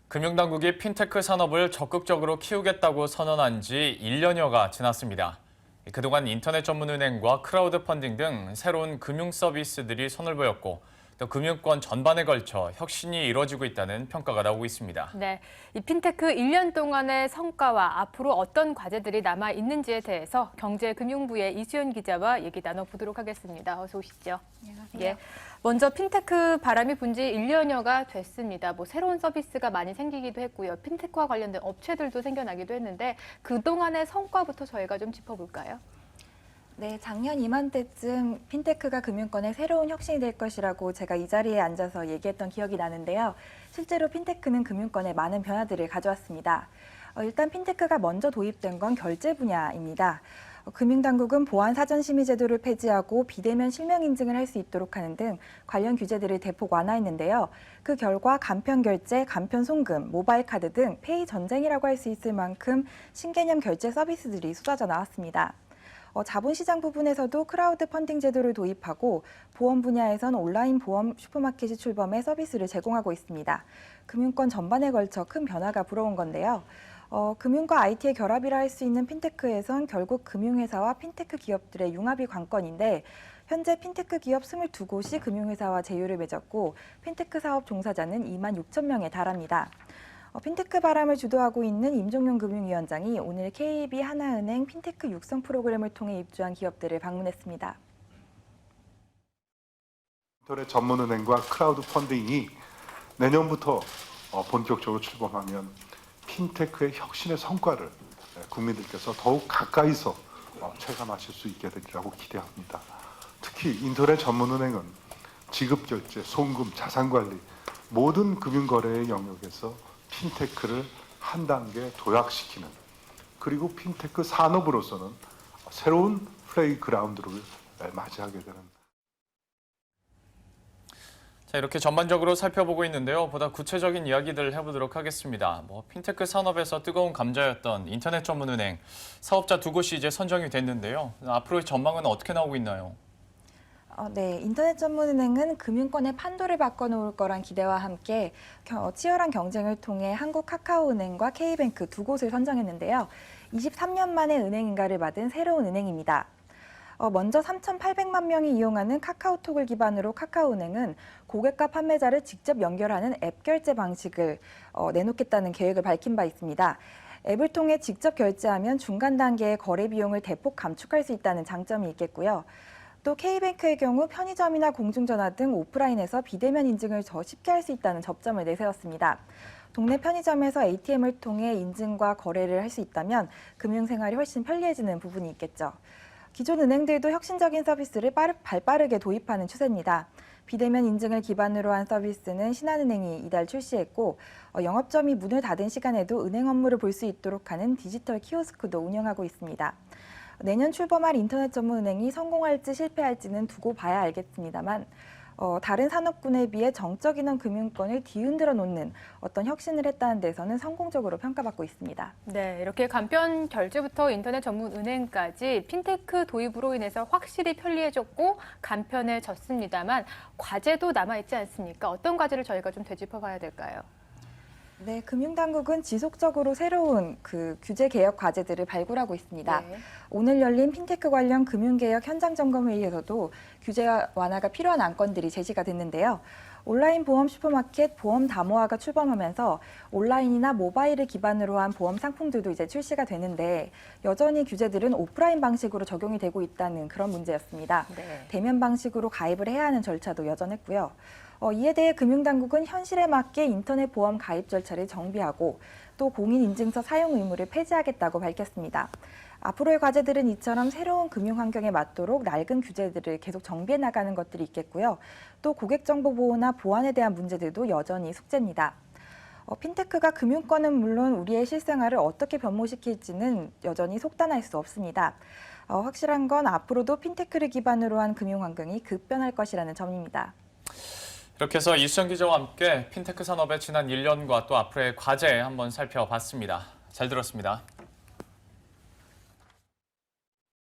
금융당국이 핀테크 산업을 적극적으로 키우겠다고 선언한 지 1년여가 지났습니다. 그동안 인터넷 전문은행과 크라우드 펀딩 등 새로운 금융 서비스들이 손을 보였고 또 금융권 전반에 걸쳐 혁신이 이뤄지고 있다는 평가가 나오고 있습니다. 네, 이 핀테크 1년 동안의 성과와 앞으로 어떤 과제들이 남아 있는지에 대해서 경제금융부의 이수연 기자와 얘기 나눠보도록 하겠습니다. 어서 오시죠. 안녕하세요. 예, 먼저 핀테크 바람이 분 지 1년여가 됐습니다. 새로운 서비스가 많이 생기기도 했고요. 핀테크와 관련된 업체들도 생겨나기도 했는데 그동안의 성과부터 저희가 좀 짚어볼까요? 네, 작년 이맘때쯤 핀테크가 금융권의 새로운 혁신이 될 것이라고 제가 이 자리에 앉아서 얘기했던 기억이 나는데요. 실제로 핀테크는 금융권에 많은 변화들을 가져왔습니다. 일단 핀테크가 먼저 도입된 건 결제 분야입니다. 금융당국은 보안 사전 심의 제도를 폐지하고 비대면 실명 인증을 할 수 있도록 하는 등 관련 규제들을 대폭 완화했는데요. 그 결과 간편 결제, 간편 송금, 모바일 카드 등 페이 전쟁이라고 할 수 있을 만큼 신개념 결제 서비스들이 쏟아져 나왔습니다. 자본시장 부분에서도 크라우드 펀딩 제도를 도입하고 보험 분야에선 온라인 보험 슈퍼마켓이 출범해 서비스를 제공하고 있습니다. 금융권 전반에 걸쳐 큰 변화가 불어온 건데요. 금융과 IT의 결합이라 할 수 있는 핀테크에선 결국 금융회사와 핀테크 기업들의 융합이 관건인데 현재 핀테크 기업 22곳이 금융회사와 제휴를 맺었고 핀테크 사업 종사자는 2만 6천 명에 달합니다. 핀테크 바람을 주도하고 있는 임종용 금융위원장이 오늘 KB 하나은행 핀테크 육성 프로그램을 통해 입주한 기업들을 방문했습니다. 인터넷 전문은행과 크라우드 펀딩이 내년부터 본격적으로 출범하면 핀테크의 혁신의 성과를 국민들께서 더욱 가까이서 체감하실 수 있게 되리라고 기대합니다. 특히 인터넷 전문은행은 지급결제, 송금, 자산관리 모든 금융거래의 영역에서 핀테크를 한 단계 도약시키는 그리고 핀테크 산업으로서는 새로운 플레이그라운드를 맞이하게 되는. 자, 이렇게 전반적으로 살펴보고 있는데요. 보다 구체적인 이야기들 해보도록 하겠습니다. 핀테크 산업에서 뜨거운 감자였던 인터넷 전문은행 사업자 2곳이 이제 선정이 됐는데요. 앞으로의 전망은 어떻게 나오고 있나요? 네, 인터넷 전문은행은 금융권의 판도를 바꿔놓을 거란 기대와 함께 치열한 경쟁을 통해 한국카카오은행과 K뱅크 2곳을 선정했는데요. 23년 만에 은행인가를 받은 새로운 은행입니다. 먼저 3,800만 명이 이용하는 카카오톡을 기반으로 카카오은행은 고객과 판매자를 직접 연결하는 앱 결제 방식을 내놓겠다는 계획을 밝힌 바 있습니다. 앱을 통해 직접 결제하면 중간 단계의 거래 비용을 대폭 감축할 수 있다는 장점이 있겠고요. 또 K뱅크의 경우 편의점이나 공중전화 등 오프라인에서 비대면 인증을 더 쉽게 할 수 있다는 접점을 내세웠습니다. 동네 편의점에서 ATM을 통해 인증과 거래를 할 수 있다면 금융생활이 훨씬 편리해지는 부분이 있겠죠. 기존 은행들도 혁신적인 서비스를 발빠르게 도입하는 추세입니다. 비대면 인증을 기반으로 한 서비스는 신한은행이 이달 출시했고 영업점이 문을 닫은 시간에도 은행 업무를 볼 수 있도록 하는 디지털 키오스크도 운영하고 있습니다. 내년 출범할 인터넷 전문은행이 성공할지 실패할지는 두고 봐야 알겠습니다만 다른 산업군에 비해 정적 인원 금융권을 뒤흔들어 놓는 어떤 혁신을 했다는 데서는 성공적으로 평가받고 있습니다. 네, 이렇게 간편 결제부터 인터넷 전문 은행까지 핀테크 도입으로 인해서 확실히 편리해졌고 간편해졌습니다만 과제도 남아있지 않습니까? 어떤 과제를 저희가 좀 되짚어 봐야 될까요? 네, 금융당국은 지속적으로 새로운 규제 개혁 과제들을 발굴하고 있습니다. 네. 오늘 열린 핀테크 관련 금융개혁 현장 점검 회의에서도 규제 완화가 필요한 안건들이 제시가 됐는데요. 온라인 보험 슈퍼마켓 보험 담호화가 출범하면서 온라인이나 모바일을 기반으로 한 보험 상품들도 이제 출시가 되는데 여전히 규제들은 오프라인 방식으로 적용이 되고 있다는 그런 문제였습니다. 네. 대면 방식으로 가입을 해야 하는 절차도 여전했고요. 이에 대해 금융당국은 현실에 맞게 인터넷 보험 가입 절차를 정비하고 또 공인인증서 사용 의무를 폐지하겠다고 밝혔습니다. 앞으로의 과제들은 이처럼 새로운 금융 환경에 맞도록 낡은 규제들을 계속 정비해 나가는 것들이 있겠고요. 또 고객정보 보호나 보안에 대한 문제들도 여전히 숙제입니다. 핀테크가 금융권은 물론 우리의 실생활을 어떻게 변모시킬지는 여전히 속단할 수 없습니다. 확실한 건 앞으로도 핀테크를 기반으로 한 금융 환경이 급변할 것이라는 점입니다. 이렇게 해서 이수연 기자와 함께 핀테크 산업의 지난 1년과 또 앞으로의 과제 한번 살펴봤습니다. 잘 들었습니다.